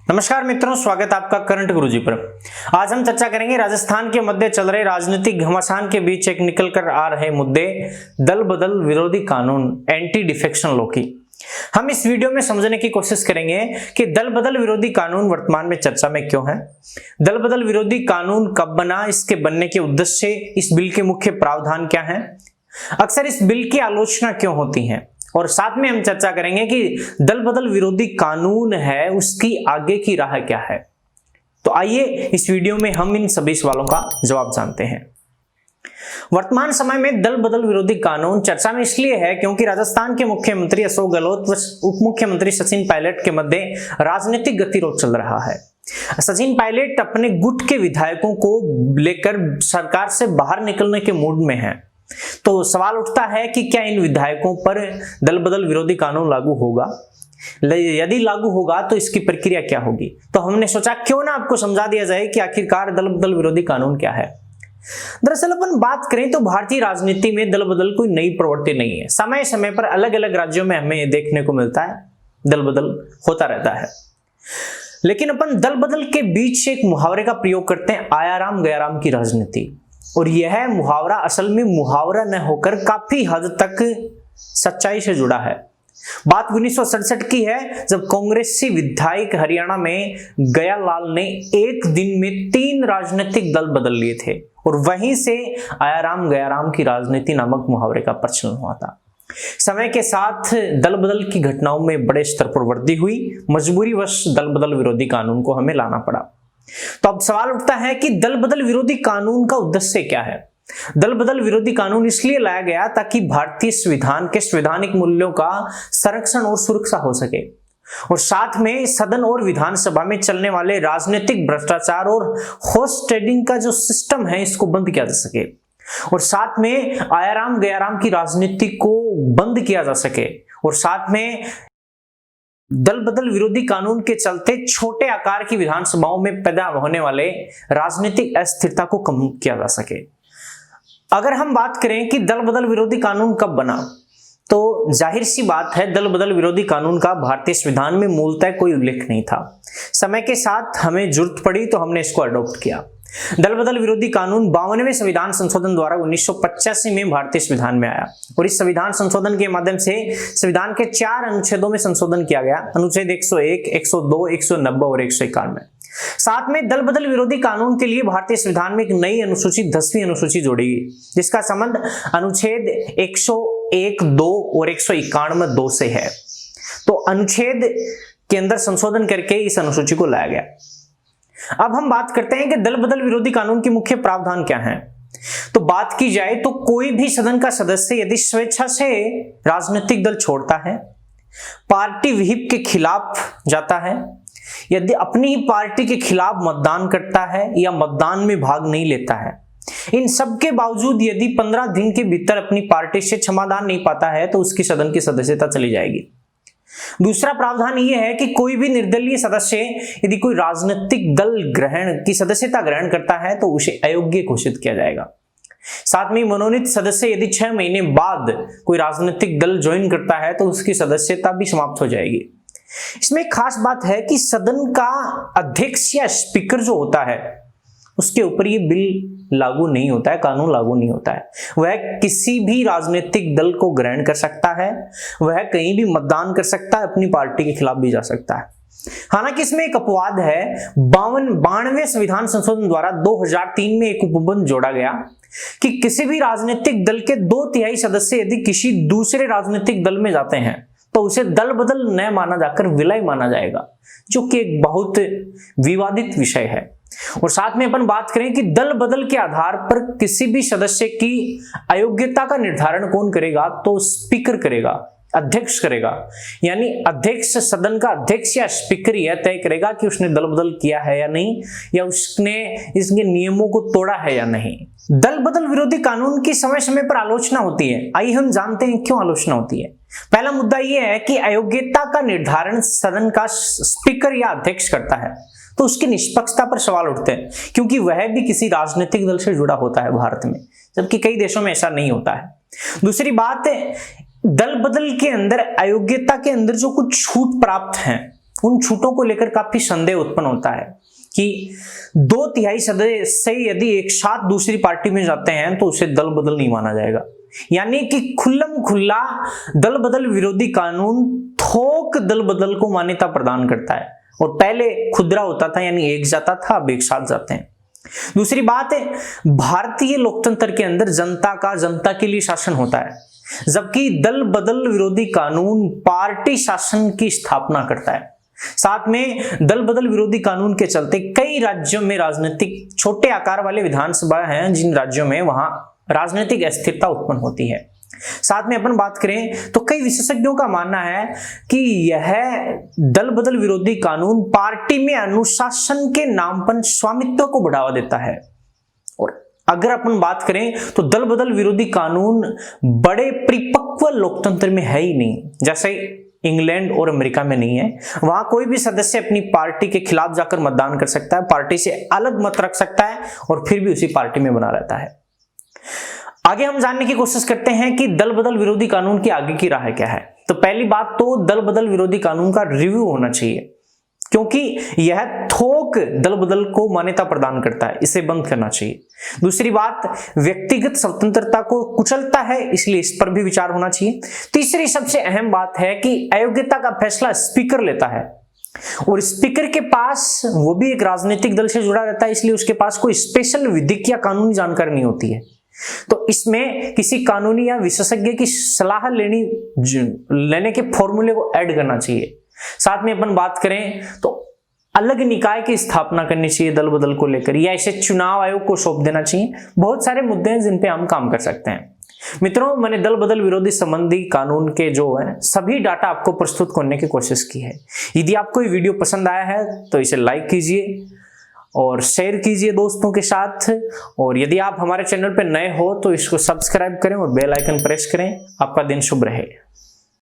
नमस्कार मित्रों, स्वागत है आपका करंट गुरुजी पर। आज हम चर्चा करेंगे राजस्थान के मध्य चल रहे राजनीतिक घमासान के बीच एक निकल कर आ रहे मुद्दे दल बदल विरोधी कानून एंटी डिफेक्शन लॉ की। हम इस वीडियो में समझने की कोशिश करेंगे कि दल बदल विरोधी कानून वर्तमान में चर्चा में क्यों है, दल बदल विरोधी कानून कब बना, इसके बनने के उद्देश्य, इस बिल के मुख्य प्रावधान क्या है, अक्सर इस बिल की आलोचना क्यों होती है, और साथ में हम चर्चा करेंगे कि दल बदल विरोधी कानून है उसकी आगे की राह क्या है। तो आइए इस वीडियो में हम इन सभी सवालों का जवाब जानते हैं। वर्तमान समय में दल बदल विरोधी कानून चर्चा में इसलिए है क्योंकि राजस्थान के मुख्यमंत्री अशोक गहलोत व उप मुख्यमंत्री सचिन पायलट के मध्य राजनीतिक गतिरोध चल रहा है। सचिन पायलट अपने गुट के विधायकों को लेकर सरकार से बाहर निकलने के मूड में है। तो सवाल उठता है कि क्या इन विधायकों पर दल बदल विरोधी कानून लागू होगा, यदि लागू होगा तो इसकी प्रक्रिया क्या होगी। तो हमने सोचा क्यों ना आपको समझा दिया जाए कि आखिरकार दल बदल विरोधी कानून क्या है। दरअसल अपन बात करें तो भारतीय राजनीति में दल बदल कोई नई प्रवृत्ति नहीं है। समय समय पर अलग अलग राज्यों में हमें देखने को मिलता है, दल बदल होता रहता है। लेकिन अपन दल बदल के बीच एक मुहावरे का प्रयोग करते हैं, आया राम गया राम की राजनीति। और यह मुहावरा असल में मुहावरा न होकर काफी हद तक सच्चाई से जुड़ा है। बात 1967 की है, जब कांग्रेसी विधायक हरियाणा में गयालाल ने एक दिन में 3 राजनीतिक दल बदल लिए थे और वहीं से आया राम गया राम की राजनीति नामक मुहावरे का प्रचलन हुआ था। समय के साथ दल बदल की घटनाओं में बड़े स्तर पर वृद्धि हुई, मजबूरीवश दल बदल विरोधी कानून को हमें लाना पड़ा। तो अब सवाल उठता है कि दल बदल विरोधी कानून का उद्देश्य क्या है। दल बदल विरोधी कानून इसलिए लाया गया ताकि भारतीय संविधान के संवैधानिक मूल्यों का संरक्षण और सुरक्षा हो सके, और साथ में सदन और विधानसभा में चलने वाले राजनीतिक भ्रष्टाचार और हॉर्स ट्रेडिंग का जो सिस्टम है इसको बंद किया जा सके, और साथ में आया राम गया राम की राजनीति को बंद किया जा सके, और साथ में दल बदल विरोधी कानून के चलते छोटे आकार की विधानसभाओं में पैदा होने वाले राजनीतिक अस्थिरता को कम किया जा सके। अगर हम बात करें कि दल बदल विरोधी कानून कब बना, तो जाहिर सी बात है दल बदल विरोधी कानून का भारतीय संविधान में मूलतः कोई उल्लेख नहीं था। समय के साथ हमें जरूरत पड़ी तो हमने इसको अडॉप्ट किया। दल बदल विरोधी कानून 52वें संविधान संशोधन द्वारा 1985 में भारतीय संविधान में आया, और इस संविधान संशोधन के माध्यम से संविधान के 4 अनुच्छेदों में संशोधन किया गया, अनुच्छेद 101, 102, 190 और 191। साथ में दल बदल विरोधी कानून के लिए भारतीय संविधान में एक नई अनुसूची 10वीं अनुसूची जोड़ी गई, जिसका संबंध अनुच्छेद 101, 2 और 191, 2 से है। तो अनुच्छेद के अंदर संशोधन करके इस अनुसूची को लाया गया। अब हम बात करते हैं कि दल बदल विरोधी कानून के मुख्य प्रावधान क्या हैं। तो बात की जाए तो कोई भी सदन का सदस्य यदि स्वेच्छा से राजनीतिक दल छोड़ता है, पार्टी विहिप के खिलाफ जाता है, यदि अपनी ही पार्टी के खिलाफ मतदान करता है या मतदान में भाग नहीं लेता है, इन सब के बावजूद यदि 15 दिन के भीतर अपनी पार्टी से क्षमादान नहीं पाता है तो उसकी सदन की सदस्यता चली जाएगी। दूसरा प्रावधान यह है कि कोई भी निर्दलीय सदस्य यदि कोई राजनीतिक दल की सदस्यता ग्रहण करता है तो उसे अयोग्य घोषित किया जाएगा। साथ में मनोनीत सदस्य यदि 6 महीने बाद कोई राजनीतिक दल ज्वाइन करता है तो उसकी सदस्यता भी समाप्त हो जाएगी। इसमें एक खास बात है कि सदन का अध्यक्ष या स्पीकर जो होता है उसके ऊपर ये बिल लागू नहीं होता है, कानून लागू नहीं होता है। वह किसी भी राजनीतिक दल को ग्रहण कर सकता है, वह कहीं भी मतदान कर सकता है, अपनी पार्टी के खिलाफ भी जा सकता है। हालांकि इसमें एक अपवाद है। 52वें संविधान संशोधन द्वारा 2003 में एक उपबंध जोड़ा गया कि किसी भी राजनीतिक दल के 2/3 सदस्य यदि किसी दूसरे राजनीतिक दल में जाते हैं तो उसे दल बदल न माना जाकर विलय माना जाएगा, जो कि एक बहुत विवादित विषय है। और साथ में अपन बात करें कि दल बदल के आधार पर किसी भी सदस्य की अयोग्यता का निर्धारण कौन करेगा, तो स्पीकर करेगा, अध्यक्ष करेगा। यानी अध्यक्ष, सदन का अध्यक्ष या स्पीकर यह तय करेगा कि उसने दल बदल किया है या नहीं, या उसने इसके नियमों को तोड़ा है या नहीं। दल बदल विरोधी कानून की समय समय पर आलोचना होती है। आइए हम जानते हैं क्यों आलोचना होती है। पहला मुद्दा यह है कि अयोग्यता का निर्धारण सदन का स्पीकर या अध्यक्ष करता है, तो उसकी निष्पक्षता पर सवाल उठते हैं, क्योंकि वह भी किसी राजनीतिक दल से जुड़ा होता है भारत में, जबकि कई देशों में ऐसा नहीं होता है। दूसरी बात, दल बदल के अंदर अयोग्यता के अंदर जो कुछ छूट प्राप्त हैं उन छूटों को लेकर काफी संदेह उत्पन्न होता है कि 2/3 सदस्य यदि एक साथ दूसरी पार्टी में जाते हैं तो उसे दल बदल नहीं माना जाएगा। यानी कि खुल्लम खुल्ला दल बदल विरोधी कानून थोक दल बदल को मान्यता प्रदान करता है, और पहले खुदरा होता था यानी एक जाता था, अब एक साथ जाते हैं। दूसरी बात है, भारतीय लोकतंत्र के अंदर जनता का जनता के लिए शासन होता है, जबकि दल बदल विरोधी कानून पार्टी शासन की स्थापना करता है। साथ में दल बदल विरोधी कानून के चलते कई राज्यों में राजनीतिक छोटे आकार वाले विधानसभा हैं, जिन राज्यों में वहां राजनीतिक अस्थिरता उत्पन्न होती है। साथ में अपन बात करें तो कई विशेषज्ञों का मानना है कि यह दल बदल विरोधी कानून पार्टी में अनुशासन के नाम पर स्वामित्व को बढ़ावा देता है। और अगर अपन बात करें तो दल बदल विरोधी कानून बड़े परिपक्व लोकतंत्र में है ही नहीं, जैसे इंग्लैंड और अमेरिका में नहीं है। वहां कोई भी सदस्य अपनी पार्टी के खिलाफ जाकर मतदान कर सकता है, पार्टी से अलग मत रख सकता है और फिर भी उसी पार्टी में बना रहता है। आगे हम जानने की कोशिश करते हैं कि दल बदल विरोधी कानून की आगे की राह क्या है। तो पहली बात तो दल बदल विरोधी कानून का रिव्यू होना चाहिए, क्योंकि यह थोक दल बदल को मान्यता प्रदान करता है, इसे बंद करना चाहिए। दूसरी बात, व्यक्तिगत स्वतंत्रता को कुचलता है, इसलिए इस पर भी विचार होना चाहिए। तीसरी सबसे अहम बात है कि अयोग्यता का फैसला स्पीकर लेता है, और स्पीकर के पास वो भी एक राजनीतिक दल से जुड़ा रहता है, इसलिए उसके पास कोई स्पेशल विधिक या कानूनी जानकारी नहीं होती है। तो इसमें किसी कानूनी या विशेषज्ञ की सलाह लेने के फॉर्मूले को ऐड करना चाहिए। साथ में अपन बात करें तो अलग निकाय की स्थापना करनी चाहिए दल बदल को लेकर, या इसे चुनाव आयोग को सौंप देना चाहिए। बहुत सारे मुद्दे हैं जिन पे हम काम कर सकते हैं। मित्रों, मैंने दल बदल विरोधी संबंधी कानून के जो है सभी डाटा आपको प्रस्तुत करने की कोशिश की है। यदि आपको ये वीडियो पसंद आया है तो इसे लाइक कीजिए और शेयर कीजिए दोस्तों के साथ, और यदि आप हमारे चैनल पर नए हो तो इसको सब्सक्राइब करें और बेल आइकन प्रेस करें। आपका दिन शुभ रहे।